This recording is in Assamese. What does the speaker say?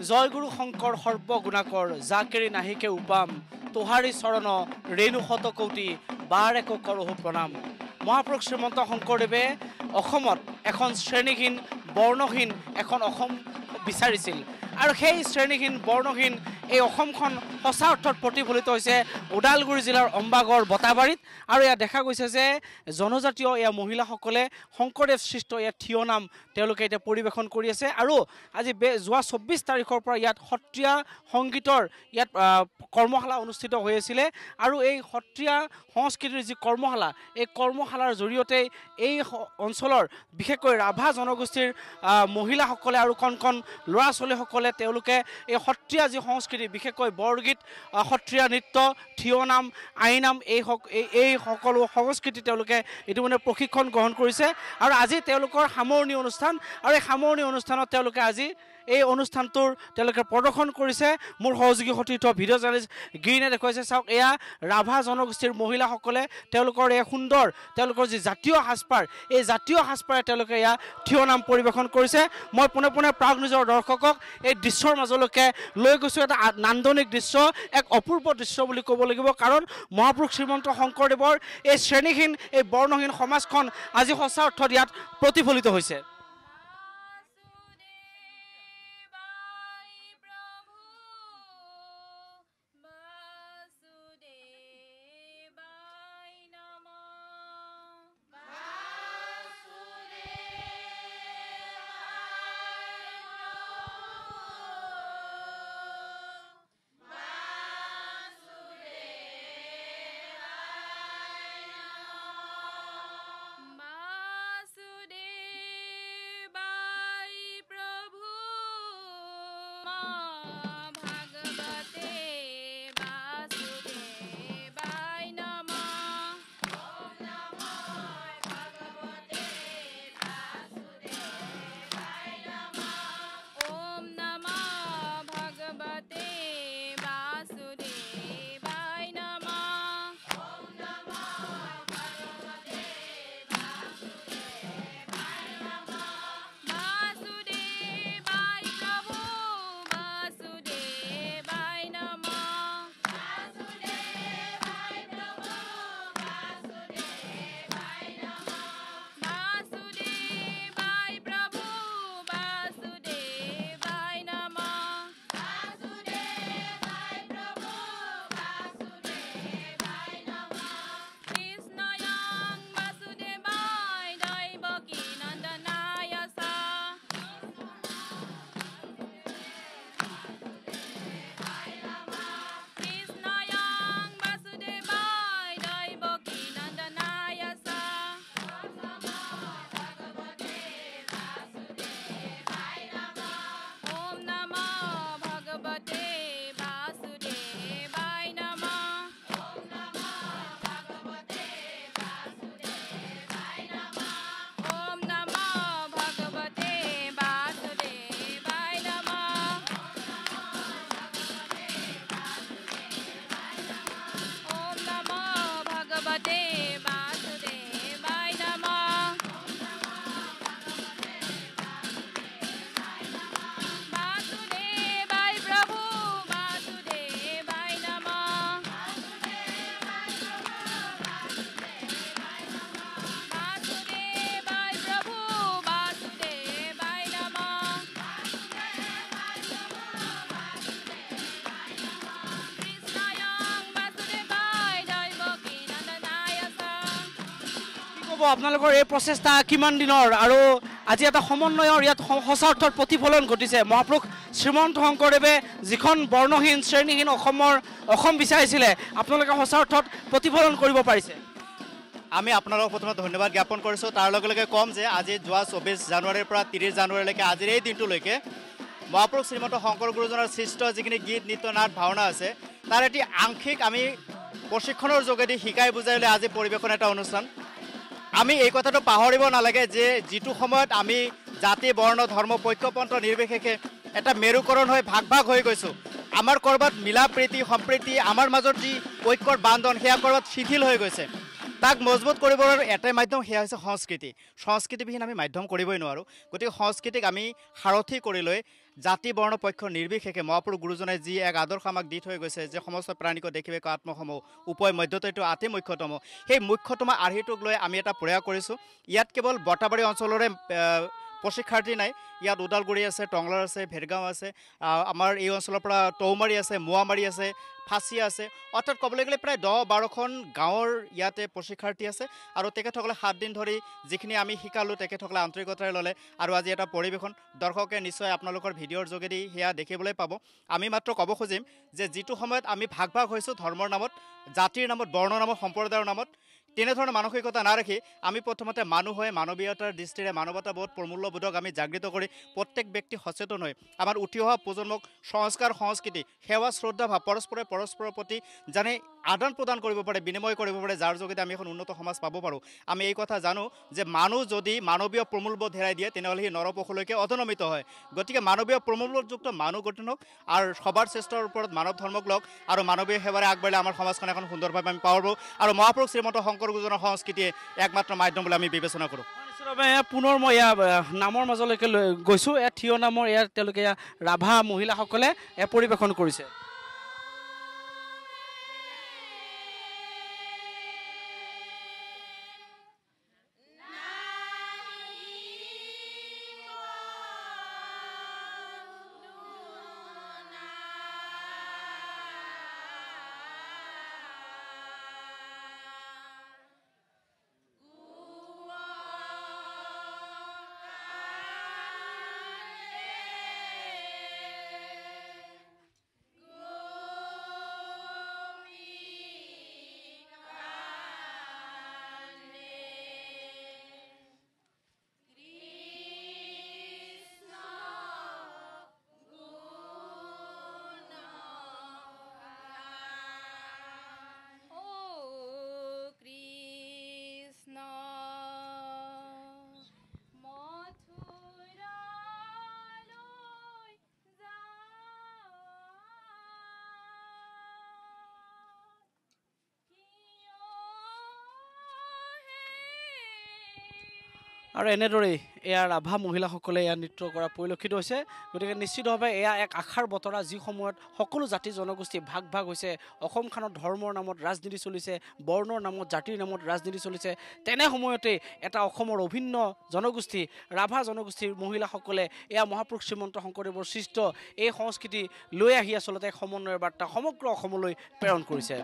জয় গুৰু শংকৰ সৰ্বগুণাকৰ জাকেৰি নাহিকে উপাম তোহাৰী চৰণ ৰেণু শতকৌটি বাৰ এক কৰহু প্ৰণাম। মহাপুৰুষ শ্ৰীমন্ত শংকৰদেৱে অসমত এখন শ্ৰেণীহীন বৰ্ণহীন এখন অসম বিচাৰিছিল আৰু সেই শ্ৰেণীহীন বৰ্ণহীন এই অসমখন সঁচা অৰ্থত প্ৰতিফলিত হৈছে ওদালগুৰি জিলাৰ অম্বাগড় বটাবাৰীত। আৰু ইয়াত দেখা গৈছে যে জনজাতীয় এয়া মহিলাসকলে শংকৰদেৱ সৃষ্ট ইয়াত থিয় নাম তেওঁলোকে এতিয়া পৰিৱেশন কৰি আছে। আৰু আজি যোৱা 24 তাৰিখৰ পৰা ইয়াত সত্ৰীয়া সংগীতৰ ইয়াত কৰ্মশালা অনুষ্ঠিত হৈ আছিলে আৰু এই সত্ৰীয়া সংস্কৃতিৰ যি কৰ্মশালা এই কৰ্মশালাৰ জৰিয়তে এই অঞ্চলৰ বিশেষকৈ ৰাভা জনগোষ্ঠীৰ মহিলাসকলে আৰু কণ কণ ল'ৰা ছোৱালীসকলে তেওঁলোকে এই সত্ৰীয়া যি সংস্কৃতি বিশেষকৈ বৰগীত সত্ৰীয়া নৃত্য থিয় নাম আইনাম এই সকলো সংস্কৃতি তেওঁলোকে ইতিমধ্যে প্ৰশিক্ষণ গ্ৰহণ কৰিছে আৰু আজি তেওঁলোকৰ সামৰণি অনুষ্ঠান আৰু এই সামৰণি অনুষ্ঠানত তেওঁলোকে আজি এই অনুষ্ঠানটোৰ তেওঁলোকে প্ৰদৰ্শন কৰিছে। মোৰ সহযোগী সতীৰ্থ ভিডিঅ' জাৰ্নেলিষ্ট গিৰিনে দেখুৱাইছে, চাওক এয়া ৰাভা জনগোষ্ঠীৰ মহিলাসকলে তেওঁলোকৰ এই সুন্দৰ তেওঁলোকৰ যি জাতীয় সাজপাৰ এই জাতীয় সাজপাৰে তেওঁলোকে এয়া থিয় নাম পৰিৱেশন কৰিছে। মই পোনে পোনে প্ৰাগ নিজৰ দৰ্শকক এই দৃশ্যৰ মাজলৈকে লৈ গৈছোঁ। এটা নান্দনিক দৃশ্য, এক অপূৰ্ব দৃশ্য বুলি ক'ব লাগিব, কাৰণ মহাপুৰুষ শ্ৰীমন্ত শংকৰদেৱৰ এই শ্ৰেণীহীন এই বৰ্ণহীন সমাজখন আজি সঁচা অৰ্থত ইয়াত প্ৰতিফলিত হৈছে। আপোনালোকৰ এই প্ৰচেষ্টা কিমান দিনৰ আৰু আজি এটা সমন্বয়ৰ ইয়াত সঁচা অৰ্থত প্ৰতিফলন ঘটিছে? মহাপুৰুষ শ্ৰীমন্ত শংকৰদেৱে যিখন বৰ্ণহীন শ্ৰেণীহীন অসম বিচাৰিছিলে আপোনালোকে সঁচা অৰ্থত প্ৰতিফলন কৰিব পাৰিছে? আমি আপোনালোকক প্ৰথমে ধন্যবাদ জ্ঞাপন কৰিছোঁ। তাৰ লগে লগে ক'ম যে আজি যোৱা 24 জানুৱাৰীৰ পৰা 30 জানুৱাৰীলৈকে আজিৰ এই দিনটোলৈকে মহাপুৰুষ শ্ৰীমন্ত শংকৰ গুৰুজনাৰ সৃষ্ট যিখিনি গীত নৃত্য নাট ভাওনা আছে তাৰ এটি আংশিক আমি প্ৰশিক্ষণৰ যোগেদি শিকাই বুজাই লৈ আজি পৰিৱেশন এটা অনুষ্ঠান। আমি এই কথাটো পাহৰিব নালাগে যে যিটো সময়ত আমি জাতি বৰ্ণ ধৰ্ম পক্ষপন্থ নিৰ্বিশেষে এটা মেৰুকৰণ হৈ ভাগ ভাগ হৈ গৈছোঁ, আমাৰ ক'ৰবাত মিলা প্ৰীতি সম্প্ৰীতি আমাৰ মাজত যি ঐক্যৰ বান্ধন সেয়া ক'ৰবাত শিথিল হৈ গৈছে। তাক মজবুত কৰিবৰ এটাই মাধ্যম সেয়া হৈছে সংস্কৃতি। সংস্কৃতিবিহীন আমি মাধ্যম কৰিবই নোৱাৰোঁ। গতিকে সংস্কৃতিক আমি সাৰথি কৰি লৈ জাতি বৰ্ণ পক্ষ নিৰ্বিশেষে মহাপুৰুষ গুৰুজনাই যি এক আদৰ্শ আমাক দি থৈ গৈছে যে সমস্ত প্ৰাণীক দেখিবে আত্মসমূহ উপায় মধ্যতটো আতি মুখ্যতম সেই মুখ্যতম আৰ্হিটোক লৈ আমি এটা প্ৰয়াস কৰিছোঁ ইয়াত কেৱল বটাবাৰী অঞ্চলৰে প্ৰশিক্ষাৰ্থী নাই ইয়াত ওদালগুৰি আছে টংলাৰ আছে ভেৰগাঁও আছে আমাৰ এই অঞ্চলৰ পৰা টৌমাৰী আছে মোৱামাৰী আছে ফাঁচিয়া আছে অৰ্থাৎ ক'বলৈ গ'লে প্ৰায় 10-12খন গাঁৱৰ ইয়াতে প্ৰশিক্ষাৰ্থী আছে আৰু তেখেতসকলে 7 দিন ধৰি যিখিনি আমি শিকালোঁ তেখেতসকলে আন্তৰিকতাৰে ল'লে আৰু আজি এটা পৰিৱেশন দৰ্শকে নিশ্চয় আপোনালোকৰ ভিডিঅ'ৰ যোগেদি সেয়া দেখিবলৈ পাব আমি মাত্ৰ ক'ব খুজিম যে যিটো সময়ত আমি ভাগ হৈছোঁ ধৰ্মৰ নামত জাতিৰ নামত বৰ্ণৰ নামত সম্প্ৰদায়ৰ নামত তেনেধৰণৰ মানসিকতা নাৰাখি আমি প্ৰথমতে মানুহ হৈ মানৱীয়তাৰ দৃষ্টিৰে মানৱতাবোধ প্ৰমূল্যবোধক আমি জাগৃত কৰি প্ৰত্যেক ব্যক্তি সচেতন হৈ আমাৰ উঠি অহা প্ৰজন্মক সংস্কাৰ সংস্কৃতি সেৱা শ্ৰদ্ধা ভাৱ পৰস্পৰৰ প্ৰতি জানে আদান প্ৰদান কৰিব পাৰে বিনিময় কৰিব পাৰে যাৰ যোগেদি আমি এখন উন্নত সমাজ পাব পাৰোঁ আমি এই কথা জানো যে মানুহ যদি মানৱীয় প্ৰমূল্যবোধ হেৰাই দিয়ে তেনেহ'লে সি নৰপশুলৈকে অধনমিত হয় গতিকে মানৱীয় প্ৰমূল্যযুক্ত মানুহ গঠন হওক আৰু সবাৰ শ্ৰেষ্ঠৰ ওপৰত মানৱ ধৰ্মক লওক আৰু মানৱীয় সেৱাৰে আগবাঢ়িলে আমাৰ সমাজখন এখন সুন্দৰভাৱে আমি পাব আৰু মহাপুৰুষ শ্ৰীমন্ত শংকৰ গুৰুজনাৰ সংস্কৃতিয়ে একমাত্ৰ মাধ্যম বুলি আমি বিবেচনা কৰোঁ পুনৰ মই নামৰ মাজলৈকে গৈছোঁ থিয় নামৰ ইয়াত তেওঁলোকে ৰাভা মহিলাসকলে পৰিৱেশন কৰিছে আৰু এনেদৰেই এয়া ৰাভা মহিলাসকলে এয়া নৃত্য কৰা পৰিলক্ষিত হৈছে গতিকে নিশ্চিতভাৱে এয়া এক আশাৰ বতৰা যি সময়ত সকলো জাতি জনগোষ্ঠী ভাগ হৈছে অসমখনত ধৰ্মৰ নামত ৰাজনীতি চলিছে বৰ্ণৰ নামত জাতিৰ নামত ৰাজনীতি চলিছে তেনে সময়তে এটা অসমৰ অভিন্ন জনগোষ্ঠী ৰাভা জনগোষ্ঠীৰ মহিলাসকলে এয়া মহাপুৰুষ শ্ৰীমন্ত শংকৰদেৱৰ সৃষ্ট এই সংস্কৃতি লৈ আহি আচলতে সমন্বয়ৰ বাৰ্তা সমগ্ৰ অসমলৈ প্ৰেৰণ কৰিছে